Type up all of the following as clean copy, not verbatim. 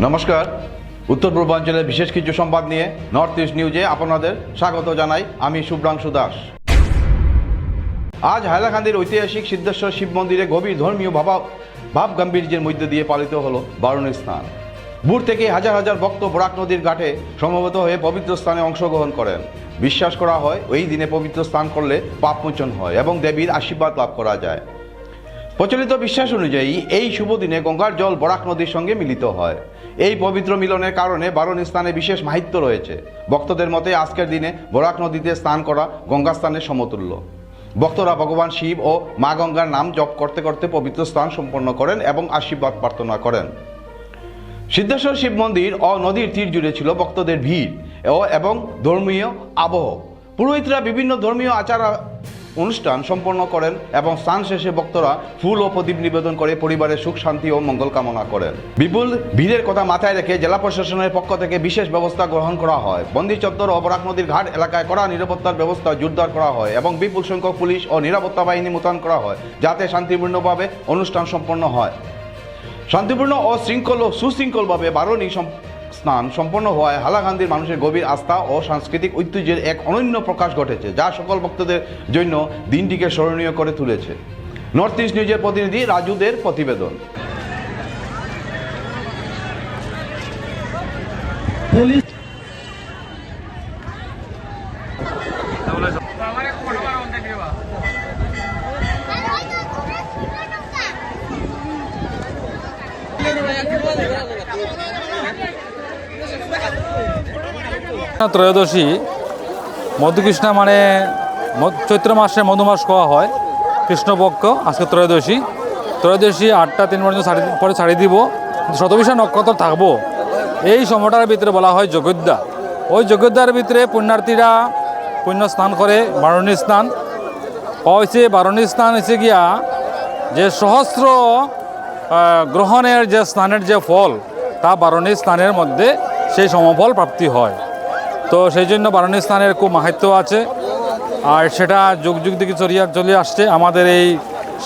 নমস্কার, উত্তর পূর্বাঞ্চলের বিশেষ কিছু সংবাদ নিয়ে নর্থ ইস্ট নিউজে আপনাদের স্বাগত জানাই। আমি শুভ্রাংশু দাস। আজ হাইলাকান্দির ঐতিহাসিক সিদ্ধেশ্বর শিব মন্দিরে গভীর ধর্মীয় ভাব গাম্ভীর্যের মধ্যে দিয়ে পালিত হলো বারুণী স্নান। ভোর থেকে হাজার হাজার ভক্ত বরাক নদীর ঘাটে সমবেত হয়ে পবিত্র স্নানে অংশগ্রহণ করেন। বিশ্বাস করা হয় ওই দিনে পবিত্র স্নান করলে পাপমোচন হয় এবং দেবীর আশীর্বাদ লাভ করা যায়। প্রচলিত বিশ্বাস অনুযায়ী এই শুভ দিনে গঙ্গার জল বরাক নদীর সঙ্গে মিলিত হয়। এই পবিত্র মিলনের কারণে বারুণী স্নানে বিশেষ মাহাত্ম্য রয়েছে। ভক্তদের মতে আজকের দিনে বরাক নদীতে স্নান করা গঙ্গা স্নানের সমতুল্য। ভক্তরা ভগবান শিব ও মা গঙ্গার নাম জপ করতে করতে পবিত্র স্নান সম্পন্ন করেন এবং আশীর্বাদ প্রার্থনা করেন। সিদ্ধেশ্বর শিব মন্দির ও নদীর তীর জুড়ে ছিল ভক্তদের ভিড় এবং ধর্মীয় আবহ। পুরোহিতরা বিভিন্ন ধর্মীয় আচার অনুষ্ঠান সম্পন্ন করেন এবং স্নান শেষে ভক্তরা ফুল ও প্রদীপ নিবেদন করে পরিবারের সুখ শান্তি ও মঙ্গল কামনা করেন। বিপুল ভিড়ের কথা মাথায় রেখে জেলা প্রশাসনের পক্ষ থেকে বিশেষ ব্যবস্থা গ্রহণ করা হয়। বন্দি চত্বর ও বরাক নদীর ঘাট এলাকায় কড়া নিরাপত্তার ব্যবস্থা জোরদার করা হয় এবং বিপুল সংখ্যক পুলিশ ও নিরাপত্তা বাহিনী মোতায়েন করা হয়, যাতে শান্তিপূর্ণভাবে অনুষ্ঠান সম্পন্ন হয়। শান্তিপূর্ণ ও সুশৃঙ্খলভাবে বারুণী স্নান সম্পন্ন হওয়ায় হাইলাকান্দির মানুষের গভীর আস্থা ও সাংস্কৃতিক ঐতিহ্যের এক অনন্য প্রকাশ ঘটেছে, যা সকল ভক্তদের জন্য দিনটিকে স্মরণীয় করে তুলেছে। নর্থ ইস্ট নিউজের প্রতিনিধি রাজুদের প্রতিবেদন। ত্রয়োদশী মধুকৃষ্ণা মানে চৈত্র মাসে মধুমাস খাওয়া হয়, কৃষ্ণপক্ষ। আজকে ত্রয়োদশী 8টা 3 পর্যন্ত পরে ছাড়িয়ে দিব, শতবিশা নক্ষত্র থাকবো। এই সময়টার ভিতরে বলা হয় যোগ্যদা। ওই যোগ্যদার ভিতরে পুণ্যার্থীরা পুণ্য স্নান করে বারুণী স্নান হয়েছে। বারুণী স্নান হয়েছে গিয়া যে সহস্র গ্রহণের যে স্নানের যে ফল, তা বারুণী স্নানের মধ্যে সেই সমফল প্রাপ্তি হয়। তো সেই জন্য বারুণী স্নানের খুব মাহাত্ম্য আছে, আর সেটা যুগ যুগ থেকে চলে আসছে। আমাদের এই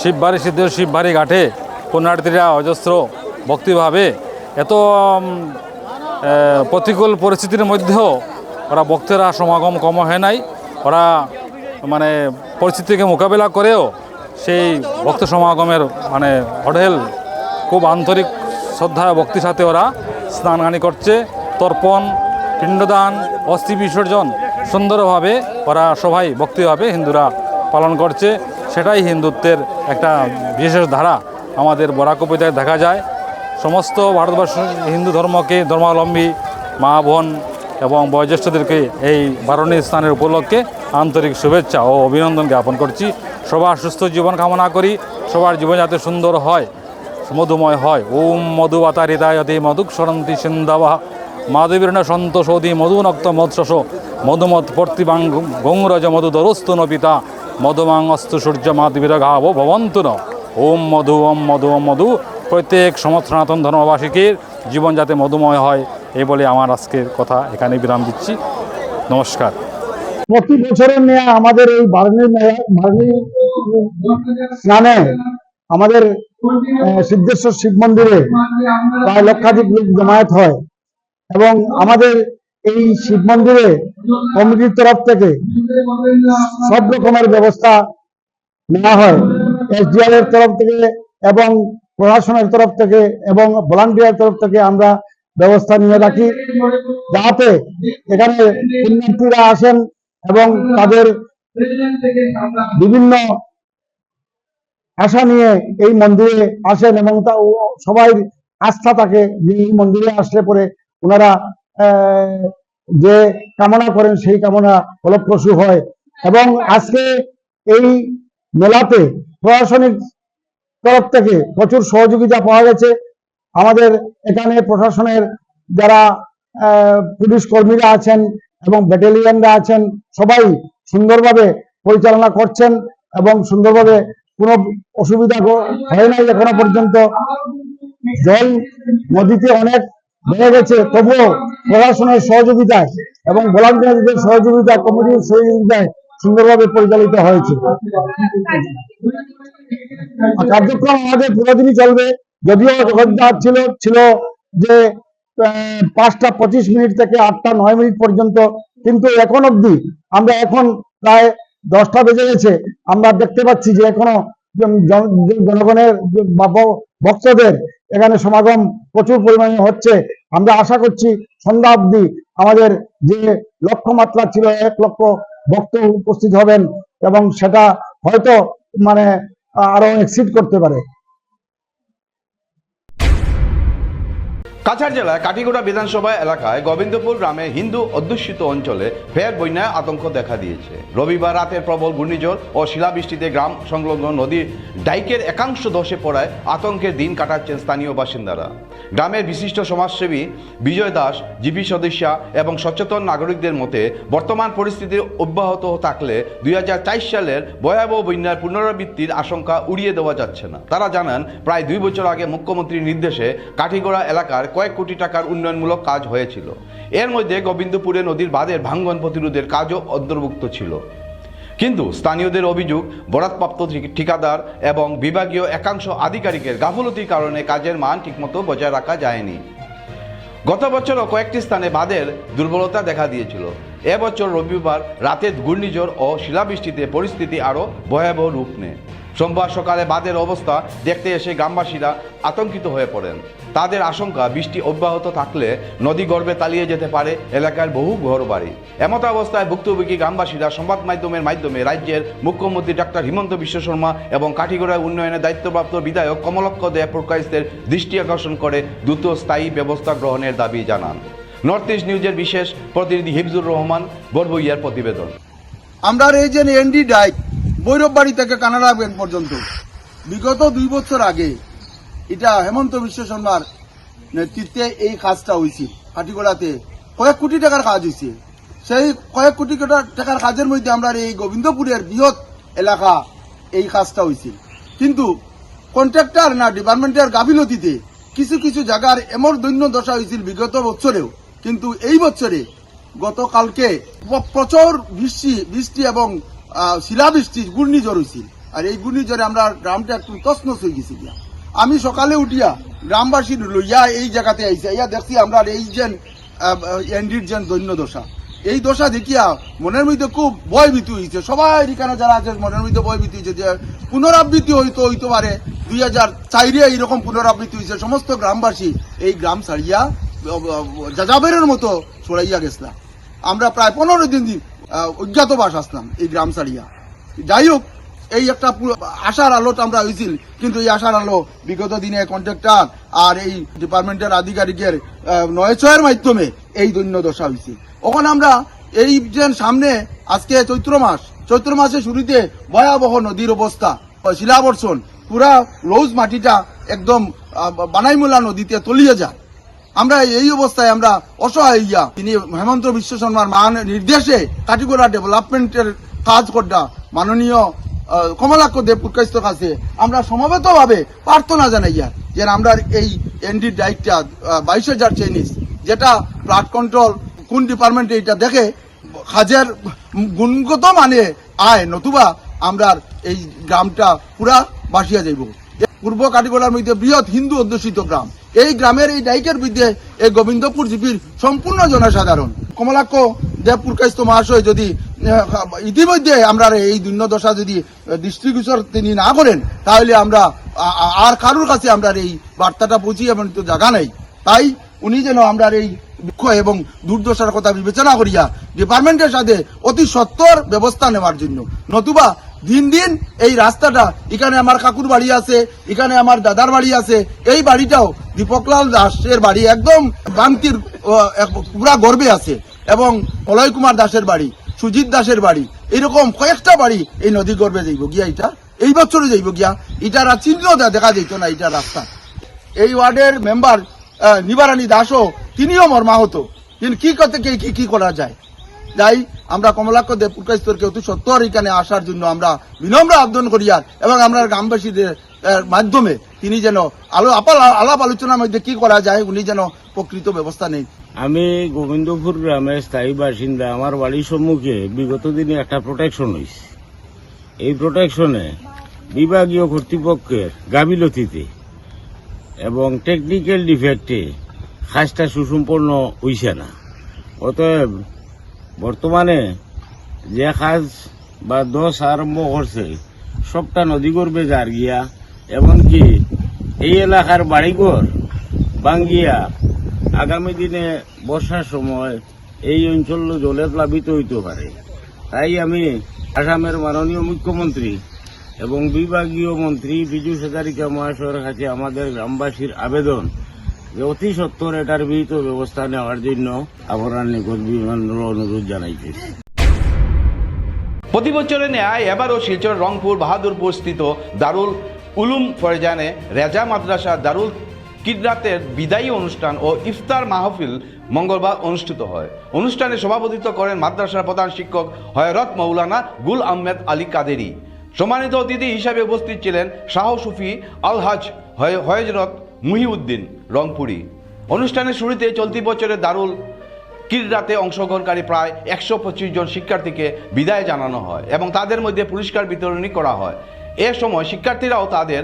শিববাড়ি সিদ্ধেশ্বর শিববাড়ি ঘাটে পুণ্যার্থীরা অজস্র ভক্তিভাবে এত প্রতিকূল পরিস্থিতির মধ্যেও ওরা ভক্তেরা সমাগম কম হয় নাই। ওরা মানে পরিস্থিতিকে মোকাবিলা করেও সেই ভক্ত সমাগমের অঢেল খুব আন্তরিক শ্রদ্ধা ভক্তির সাথে ওরা স্নানগানি করছে। তর্পণ, পিণ্ডদান, অস্থি বিসর্জন সুন্দরভাবে ওরা সবাই ভক্তিভাবে হিন্দুরা পালন করছে। সেটাই হিন্দুত্বের একটা বিশেষ ধারা আমাদের বরাক উপত্যকায় দেখা যায়। সমস্ত ভারতবর্ষ হিন্দু ধর্মাবলম্বী মা বোন এবং বয়োজ্যেষ্ঠদেরকে এই বারুণী স্নানের উপলক্ষে আন্তরিক শুভেচ্ছা ও অভিনন্দন জ্ঞাপন করছি। সবার সুস্থ জীবন কামনা করি, সবার জীবন যাতে সুন্দর হয়, মধুময় হয়। ওম মধুবাতারিতায়তি মধুক সরন্তি সিন্ধবা মাধবীর্ণ সন্তোষদি মধুনক্ত মৎস্য মধুমত প্রতিবাং গঙ্গরজ মধুদরস্তু নপিতা মধুমাং অস্তু সূর্য মাধবীরঘাব ভবন্তু ন। ওম মধু ওম মধু ওম মধু। প্রত্যেক সনাতন ধর্মবাসীকের জীবন যাতে মধুময় হয়, এই বলে আমার আজকের কথা এখানে বিরাম দিচ্ছি। নমস্কার। প্রতি বছরের নিয়ে আমাদের এই বারুণী স্নানে আমাদের সিদ্ধেশ্বর শিব মন্দিরে প্রায় লক্ষাধিক লোক জমায়েত হয় এবং আমাদের এই শিব মন্দিরে কমিটির তরফ থেকে সব রকমের ব্যবস্থা নেওয়া হয়। এসডিআর এর তরফ থেকে এবং প্রশাসনের তরফ থেকে এবং ভলান্টিয়ার তরফ থেকে আমরা ব্যবস্থা নিয়ে রাখি, যাতে এখানে পুণ্যার্থীরা আসেন এবং তাদের বিভিন্ন আশা নিয়ে এই মন্দিরে আসেন এবং তা সবাই আস্থা থাকে যে এই মন্দিরে আসলে পরে ওনারা যে কামনা করেন সেই কামনা ফলপ্রসূ হয়। এবং আজকে এই মেলাতে প্রশাসনিক তরফ থেকে প্রচুর সহযোগিতা পাওয়া গেছে। আমাদের এখানে প্রশাসনের যারা পুলিশ কর্মীরা আছেন এবং ব্যাটালিয়নরা আছেন, সবাই সুন্দরভাবে পরিচালনা করছেন এবং সুন্দরভাবে কোনো অসুবিধা হয় নাই এখনো পর্যন্ত। জল নদীতে অনেক বেড়ে গেছে, তবুও প্রশাসনের সহযোগিতায় এবং ভলান্টিয়ারদের সহযোগিতা, কমিটির সহযোগিতায় সুন্দরভাবে পরিচালিত হয়েছে। কার্যক্রম আমাদের পুরোদিনই চলবে। যদিও ছিল যে 5:25 থেকে 8:09 পর্যন্ত, কিন্তু এখন অবধি আমরা এখন প্রায় 10টা বেজে গেছে, আমরা দেখতে পাচ্ছি যে এখনো জনগণের ভক্তদের এখানে সমাগম প্রচুর পরিমাণে হচ্ছে। আমরা আশা করছি সন্ধ্যা অবধি আমাদের যে লক্ষ্যমাত্রা ছিল 1 লক্ষ ভক্ত উপস্থিত হবেন, এবং সেটা হয়তো মানে আরো এক্সিড করতে পারে। কাছাড় জেলায় কাটিগড়া বিধানসভা এলাকায় গোবিন্দপুর গ্রামে হিন্দু অধ্যুষিত অঞ্চলে ফের বন্যায় আতঙ্ক দেখা দিয়েছে। রবিবার রাতের প্রবল ঘূর্ণিঝড় ও শিলাবৃষ্টিতে গ্রাম সংলগ্ন নদীর ডাইকের একাংশ ধসে পড়ায় আতঙ্কের দিন কাটাচ্ছেন স্থানীয় বাসিন্দারা। গ্রামের বিশিষ্ট সমাজসেবী বিজয় দাস, জিপি সদস্যা এবং সচেতন নাগরিকদের মতে বর্তমান পরিস্থিতি অব্যাহত থাকলে 2004 সালের ভয়াবহ বন্যার পুনরাবৃত্তির আশঙ্কা উড়িয়ে দেওয়া যাচ্ছে না। তারা জানান, প্রায় 2 বছর আগে মুখ্যমন্ত্রীর নির্দেশে কাঠিগড়া এলাকার কয়েক কোটি টাকার উন্নয়নমূলক কাজ হয়েছিল। এর মধ্যে গোবিন্দপুরে নদীর বাঁধের ভাঙ্গন প্রতিরোধের কাজও অন্তর্ভুক্ত ছিল। কিন্তু স্থানীয়দের অভিযোগ, বরাদপ্রাপ্ত ঠিকাদার এবং বিভাগীয় একাংশ আধিকারিকের গাফলতির কারণে কাজের মান ঠিকমতো বজায় রাখা যায়নি। গত বছরও কয়েকটি স্থানে বাঁধের দুর্বলতা দেখা দিয়েছিল। এবছর রবিবার রাতের ঘূর্ণিঝড় ও শিলাবৃষ্টিতে পরিস্থিতি আরও ভয়াবহ রূপ নেয়। সোমবার সকালে বাঁধের অবস্থা দেখতে এসে গ্রামবাসীরা আতঙ্কিত হয়ে পড়েন। তাদের আশঙ্কা, বৃষ্টি অব্যাহত থাকলে নদী গর্ভে তলিয়ে যেতে পারে এলাকার বহু ঘরবাড়ি। এমত অবস্থায় ভুক্তভোগী গ্রামবাসীরা সংবাদ মাধ্যমের মাধ্যমে রাজ্যের মুখ্যমন্ত্রী ডক্টর হিমন্ত বিশ্ব শর্মা এবং কাঠিগড়া উন্নয়নের দায়িত্বপ্রাপ্ত বিধায়ক কমলক্ষ দে পুরকাইস্তের দৃষ্টি আকর্ষণ করে দ্রুত স্থায়ী ব্যবস্থা গ্রহণের দাবি জানান। নর্থ ইস্ট নিউজের বিশেষ প্রতিনিধি হিফজুর রহমান বড়বইয়ার প্রতিবেদন। আমরা এই যে এনডি ডাইক ভৈরববাড়ি থেকে কানাডা ব্যাংক পর্যন্ত বিগত 2 বছর আগে এটা হেমন্ত বিশ্ব শর্মার নেতৃত্বে এই কাজটা হয়েছে। কাঠিগড়াতে কয়েক কোটি টাকার কাজ হয়েছে। সেই কয়েক কোটি টাকার কাজের মধ্যে আমরা এই গোবিন্দপুরের বৃহৎ এলাকা এই কাজটা হয়েছে। কিন্তু কন্ট্রাক্টর না ডিপার্টমেন্টের গাফিলতিতে কিছু কিছু জায়গার এমন দৈন্য দশা হয়েছিল বিগত বছরেও। কিন্তু এই বছরে গতকালকে প্রচুর বৃষ্টি এবং শিলাবৃষ্টি ঘূর্ণিঝড় হয়েছিল। আর এই ঘূর্ণিঝড়ে আমরা গ্রামটা একটু তছনছ হয়ে গেছি। আমি সকালে উঠিয়া গ্রামবাসী লইয়া এই জায়গাতে আইসি, ইয়া দেখছি আমরা এই যে এনডির যে দৈন্য দশা, এই দশা দেখিয়া মনের মধ্যে খুব ভয়ভীতি হয়েছে। সবাই এখানে যারা আছে মনের মধ্যে ভয়ভীতি হয়েছে যে পুনরাবৃত্তি হইতে পারে। 2004 এইরকম পুনরাবৃত্তি হয়েছে। সমস্ত গ্রামবাসী এই গ্রাম ছাড়িয়া যাযাবেরের মতো ছড়াইয়া গেছিলাম। আমরা প্রায় 15 দিন অজ্ঞাতবাস আসলাম এই গ্রাম ছাড়িয়া। যাই হোক, এই একটা আশার আলোটা আমরা হয়েছিল, কিন্তু এই আশার আলো বিগত দিনে কন্ট্রাক্টর আর এই ডিপার্টমেন্টের আধিকারিকের নয়ছয়ের মাধ্যমে এই দৈন্য দশা হয়েছে। ওখানে আমরা এই যে সামনে আজকে চৈত্র মাসের শুরুতে ভয়াবহ নদীর অবস্থা, শিলাবর্ষণ, পুরা রোজ মাটিটা একদম বানাইমুলা নদীতে তলিয়ে যায়। আমরা এই অবস্থায় আমরা অসহায় হইয়া তিনি হেমন্ত বিশ্ব শর্মার মান নির্দেশে কাঠিগড়া ডেভেলপমেন্টের কাজ করটা মাননীয় কমলাক্ষ দে পুরকাইস্তের কাছে আমরা সমবেতভাবে প্রার্থনা জানাইয়া যে আমরা এই এনডির দায়িত্বটা 22,000 চাইনিজ, যেটা ফ্লাড কন্ট্রোল কোন ডিপার্টমেন্টে এটা দেখে কাজের গুণগত মানে আয়, নতুবা আমরা এই গ্রামটা পুরা বাসিয়া যাইব। পূর্ব কাঠিগড়ার মধ্যে বৃহৎ হিন্দু অধ্যুষিত গ্রাম। এই গ্রামের এই ডাইকের বিরুদ্ধে এই গোবিন্দপুর জিপির সম্পূর্ণ জনসাধারণ কমলাক্ষ দেব পুরকাইস্ত মহাশয় যদি ইতিমধ্যে আমরা এই দৈন্যদশা যদি দৃষ্টিগোচর তিনি না করেন, তাহলে আমরা আর কারোর কাছে আমরা এই বার্তাটা পৌঁছি এমন তো জায়গা নেই। তাই উনি যেন আমরা এই দুঃখ এবং দুর্দশার কথা বিবেচনা করিয়া ডিপার্টমেন্টের সাথে অতি সত্বর ব্যবস্থা নেওয়ার জন্য, নতুবা দিন দিন এই রাস্তাটা, এখানে আমার কাকুর বাড়ি আছে, এখানে আমার দাদার বাড়ি আছে, এই বাড়িটাও দীপকলাল দাসের বাড়ি একদম বান্তির পুরা গর্বে আছে, এবং মলয় কুমার দাসের বাড়ি, সুজিত দাসের বাড়ি, এরকম কয়েকটা বাড়ি এই নদী গর্বে যাইব গিয়া। এটা এই বছরে যাইব গিয়া, এটার আর চিহ্ন দেখা যেত না এটা রাস্তা। এই ওয়ার্ডের মেম্বার নিবারানী দাসও তিনিও মর্মাহত। কিন্তু কি করা যায়? তাই আমরা কমলাক্ষ দেব পুরকাইস্তরকে অতি সত্তর এখানে আসার জন্য আমরা বিনম্র আবেদন করিয়ার, এবং আমরা গ্রামবাসীদের মাধ্যমে তিনি যেন আলাপ আলোচনার মধ্যে কি করা যায় উনি যেন প্রকৃত ব্যবস্থা নেই। আমি গোবিন্দপুর গ্রামের স্থায়ী বাসিন্দা। আমার বাড়ির সম্মুখে বিগত দিনে একটা প্রোটেকশন হয়েছে। এই প্রোটেকশনে বিভাগীয় কর্তৃপক্ষের গাফিলতিতে এবং টেকনিক্যাল ডিফেক্টে কাজটা সুসম্পন্ন হইছে না। অতএব বর্তমানে যে কাজ বা দশ আরম্ভ করছে সবটা নদী গর্বে যার গিয়া, এমনকি এই এলাকার বাড়িঘর ভাঙ্গিয়া আগামী দিনে বর্ষার সময় এই অঞ্চল জলে প্লাবিত হইতে পারে। তাই আমি আসামের মাননীয় মুখ্যমন্ত্রী এবং বিভাগীয় মন্ত্রী বিজু হাজারিকা মহাশয়ের কাছে আমাদের গ্রামবাসীর আবেদন যে অতি সত্বর এটার বিহিত ব্যবস্থা নেওয়ার জন্য আমরা নিকট বিমানের অনুরোধ জানাইতেছি। প্রতি বছরের ন্যায় এবারও শিলচর রংপুর বাহাদুরপুর স্থিত দারুল উলুম ফয়জানে রেজা মাদ্রাসা দারুল কিদরাতের বিদায়ী অনুষ্ঠান ও ইফতার মাহফিল মঙ্গলবার অনুষ্ঠিত হয়। অনুষ্ঠানে সভাপতিত্ব করেন মাদ্রাসার প্রধান শিক্ষক হযরত মৌলানা গুল আহমেদ আলী কাদেরি। সম্মানিত অতিথি হিসাবে উপস্থিত ছিলেন শাহ সুফি আলহাজ হযরত মুহিউদ্দিন রংপুরি। অনুষ্ঠানের শুরুতে চলতি বছরের দারুল কিদরাতে অংশগ্রহণকারী প্রায় 125 জন শিক্ষার্থীকে বিদায় জানানো হয় এবং তাদের মধ্যে পুরস্কার বিতরণী করা হয়। এ সময় শিক্ষার্থীরাও তাদের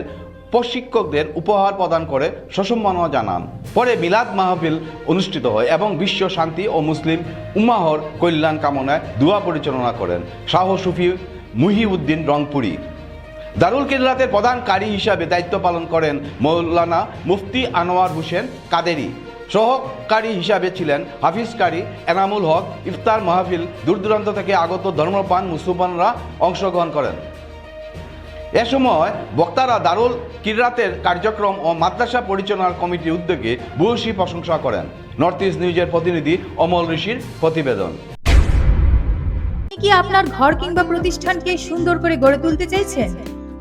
প্রশিক্ষকদের উপহার প্রদান করে সুসম্মাননা জানান। পরে মিলাদ মাহফিল অনুষ্ঠিত হয় এবং বিশ্ব শান্তি ও মুসলিম উম্মাহর কল্যাণ কামনায় দোয়া পরিচালনা করেন শাহ সুফি মুহিউদ্দিন রংপুরি। দারুল কিদরাতের প্রধান কারি হিসাবে দায়িত্ব পালন করেন মৌলানা মুফতি আনোয়ার হোসেন কাদেরি। সহকারী হিসাবে ছিলেন হাফিজ কারি এনামুল হক। ইফতার মাহফিল দূর দূরান্ত থেকে আগত ধর্মপ্রাণ মুসলমানরা অংশগ্রহণ করেন। এ সময় বক্তারা দারুল কিদরাতের কার্যক্রম ও মাদ্রাসা পরিচালনা কমিটির উদ্যোগে ভূয়সী প্রশংসা করেন। নর্থ ইস্ট নিউজের প্রতিনিধি অমল ঋষির প্রতিবেদন। কি আপনার ঘর কিংবা প্রতিষ্ঠানকে সুন্দর করে গড়ে তুলতে চাইছেন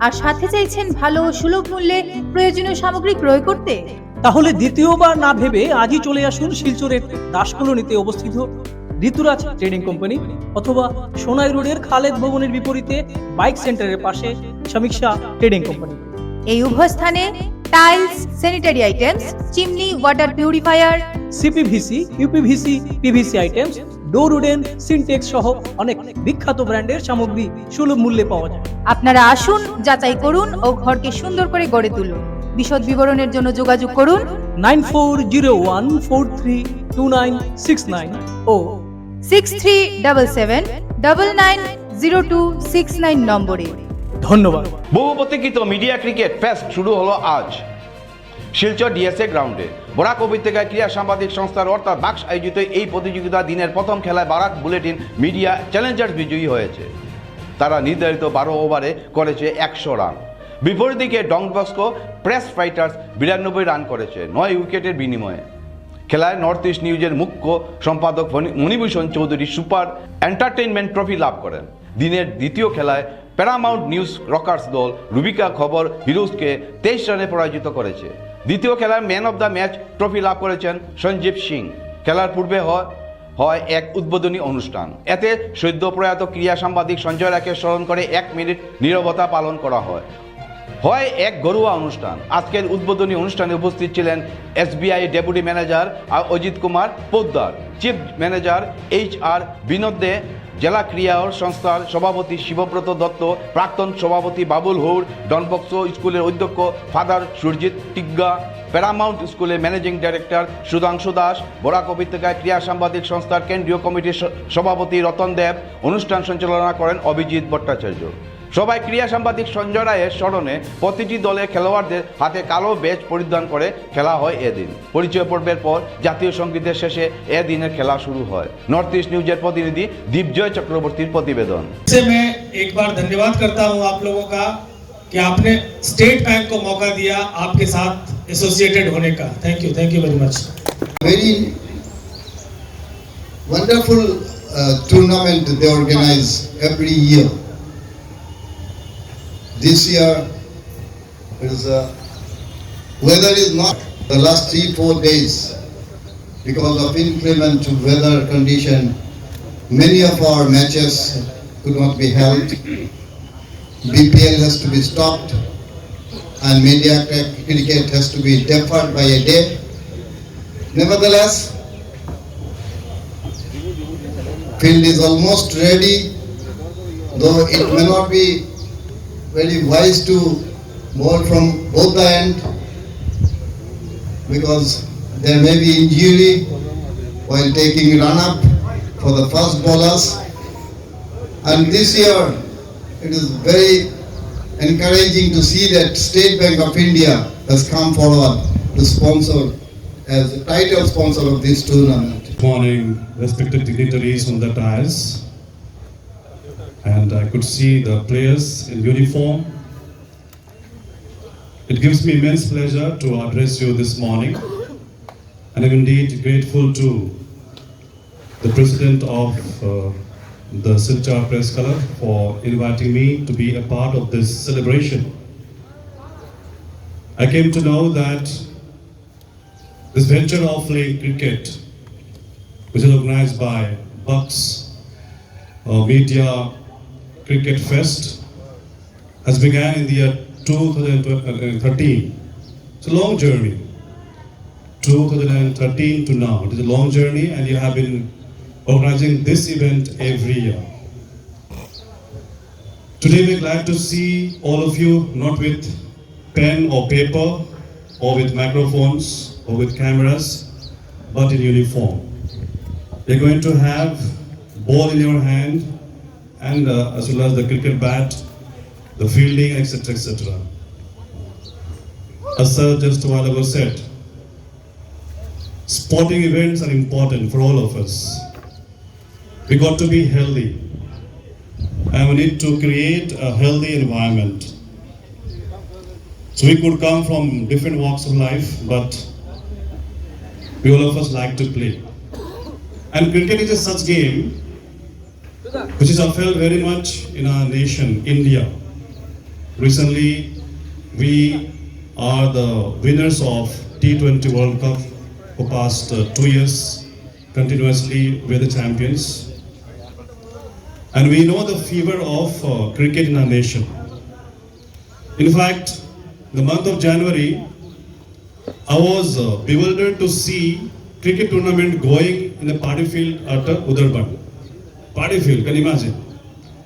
আর সাথে চাইছেন ভালো ও সুলভ মূল্যে প্রয়োজনীয় সামগ্রী ক্রয় করতে? তাহলে দ্বিতীয়বার না ভেবে আজই চলে আসুন শিলচরের দাসকলোনিতে অবস্থিত ঋতুরাজ ট্রেডিং কোম্পানি অথবা সোনাই রোডের খালেদ ভবনের বিপরীতে বাইক সেন্টারের পাশে সমীক্ষা ট্রেডিং কোম্পানি। এই উভয় স্থানে tiles, sanitary items, chimney, water purifier, CPVC, uPVC, PVC items, ডোর উডেন, সিনটেক্স সহ অনেক বিখ্যাত ব্র্যান্ডের সামগ্রী সুলভ মূল্যে পাওয়া যায়। আপনারা আসুন, যাচাই করুন ও ঘরকে সুন্দর করে গড়ে তুলুন। বিশদ বিবরণের জন্য যোগাযোগ করুন 9401432969 ও 6377990269 নম্বরে। ধন্যবাদ। বহু প্রতীক্ষিত মিডিয়া ক্রিকেট ফেস্ট শুরু হলো আজ শিলচর ডিএসএ গ্রাউন্ডে। বরাক উপত্যকায় ক্রীড়া সাংবাদিক সংস্থার অর্থাৎ বাক্স আয়োজিত এই প্রতিযোগিতা দিনের প্রথম খেলায় বারাক বুলেটিন মিডিয়া চ্যালেঞ্জার্স বিজয়ী হয়েছে। তারা নির্ধারিত 12 ওভারে করেছে 100 রান। বিপরীত দিকে Don Bosco Press Fighters 92 run করেছে 9 উইকেটের বিনিময়ে। খেলায় নর্থ ইস্ট নিউজের মুখ্য সম্পাদক Manibhushan Chowdhury super entertainment trophy লাভ করেন। দিনের দ্বিতীয় খেলায় প্যারামাউন্ট নিউজ রকার্স দল রুবিকা খবর হিরোজকে 23 রানে পরাজিত করেছে। দ্বিতীয় খেলায় man of the match trophy লাভ করেছেন সঞ্জীব সিং। খেলার পূর্বে হয় এক উদ্বোধনী অনুষ্ঠান। এতে সদ্য প্রয়াত ক্রীড়া সাংবাদিক সঞ্জয় রায়কে স্মরণ করে 1 মিনিট নীরবতা পালন করা হয় এক ঘরোয়া অনুষ্ঠান। আজকের উদ্বোধনী অনুষ্ঠানে উপস্থিত ছিলেন SBI deputy manager Ajit Kumar Poddar, chief manager HR Binod De, জেলা ক্রীড়া সংস্থার সভাপতি শিবব্রত দত্ত, প্রাক্তন সভাপতি বাবুল হৌর, ডনবক্সো স্কুলের অধ্যক্ষ ফাদার সুরজিৎ টিগ্গা, প্যারামাউন্ট স্কুলের ম্যানেজিং ডাইরেক্টর সুধাংশু দাস, বরাক উপত্যকায় ক্রীড়া সাংবাদিক সংস্থার কেন্দ্রীয় কমিটির সভাপতি রতন দেব। অনুষ্ঠান সঞ্চালনা করেন অভিজিৎ ভট্টাচার্য। সবাই ক্রীড়া সাংবাদিক সঞ্জয় রায়ের স্মরণে প্রতিটি দলের খেলোয়াড়দের হাতে কালো ব্যাজ পরিধান করে খেলা হয় এদিন। পরিচয় পর্বের পর জাতীয় সঙ্গীতের শেষে এদিনের খেলা শুরু হয়। নর্থ ইস্ট নিউজের প্রতিনিধি দীপজয় চক্রবর্তীর প্রতিবেদন। मैं एक बार धन्यवाद करता हूं आप लोगों का कि आपने स्टेट बैंक को मौका दिया आपके साथ एसोसिएटेड होने का। Thank you very much. Very wonderful tournament they organize every year. This year weather is not the last 3-4 days because of inclement weather condition. Many of our matches could not be held. BPL has to be stopped and media cricket has to be deferred by a day. Nevertheless, field is almost ready, though it may not be very wise to bowl from both the end because there may be injury while taking run-up for the fast bowlers. And this year, it is very encouraging to see that State Bank of India has come forward to sponsor as the title sponsor of this tournament. Good morning, respected dignitaries on the dais. And I could see the players in uniform. It gives me immense pleasure to address you this morning. And I'm indeed grateful to the President of the Silchar Press Club for inviting me to be a part of this celebration. I came to know that this venture of playing cricket, which is organized by Bucks Media Cricket Fest, has begun in the year 2013. It's a long journey. 2013 to now. It is a long journey, and you have been organizing this event every year. Today we're glad to see all of you not with pen or paper or with microphones or with cameras, but in uniform. You're going to have ball in your hand and as well as the cricket bat, the fielding, etc., etc. As sir just a while ago said, sporting events are important for all of us. We got to be healthy, and we need to create a healthy environment. So we could come from different walks of life, but we all of us like to play. And cricket is a such game which is felt very much in our nation, India. Recently, we are the winners of T20 World Cup for past 2 years. Continuously, we're the champions. And we know the fever of cricket in our nation. In fact, the month of January, I was bewildered to see cricket tournament going in a party field at Udarband. Party field, can you imagine?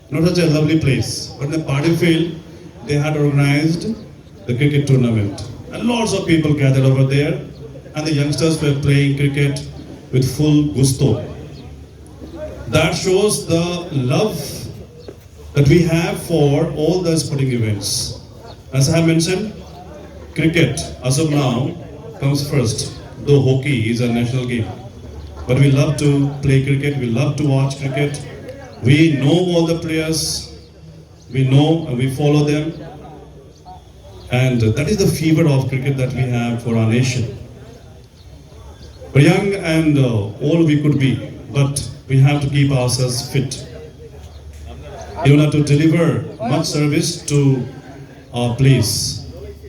Not such a lovely place, but in the party field, they had organized the cricket tournament. And lots of people gathered over there, and the youngsters were playing cricket with full gusto. That shows the love that we have for all the sporting events. As I have mentioned, cricket, as of now, comes first, though hockey is a national game. But we love to play cricket, we love to watch cricket. We know all the players, we know and we follow them. And that is the fever of cricket that we have for our nation. We're young and old we could be, but we have to keep ourselves fit. In order to deliver much service to our place.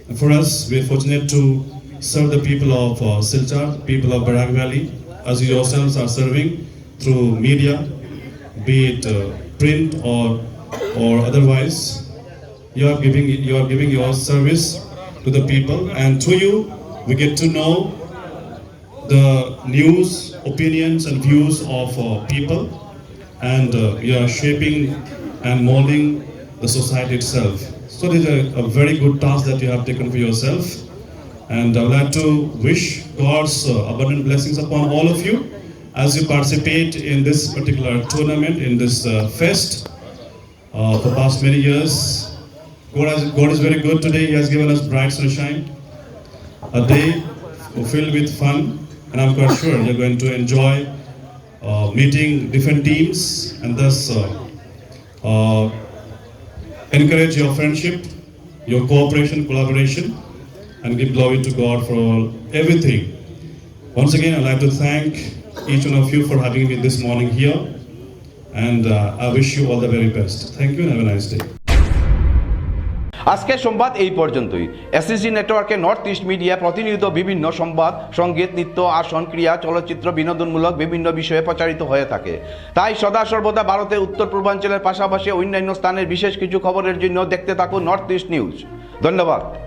And for us, we are fortunate to serve the people of Silchar, people of Barak Valley, as you yourselves are serving through media, be it print or otherwise. You are giving your service to the people, and through you, we get to know the news, opinions, and views of people, and you are shaping and molding the society itself. So it is a very good task that you have taken for yourself, and I would like to wish God's abundant blessings upon all of you as you participate in this particular tournament, in this fest for past many years. God is very good today. He has given us bright sunshine, a day filled with fun, and I'm quite sure you're going to enjoy meeting different teams and thus encourage your friendship, your cooperation, collaboration, and give glory to God for everything. Once again, I'd like to thank each one of you for having me this morning here, and I wish you all the very best. Thank you and have a nice day. আজকের সংবাদ এই পর্যন্তই। SSG নেটওয়ার্কে north east media প্রতিনিয়ত বিভিন্ন সংবাদ, সঙ্গীত, নৃত্য, আসন, ক্রিয়া, চলচ্চিত্র, বিনোদনমূলক বিভিন্ন বিষয়ে প্রচারিত হয়ে থাকে। তাই সদা সর্বদা ভারতের উত্তর পূর্বাঞ্চলের পাশাপাশি অন্যান্য স্থানের বিশেষ কিছু খবরের জন্য দেখতে থাকুন নর্থ ইস্ট নিউজ। ধন্যবাদ।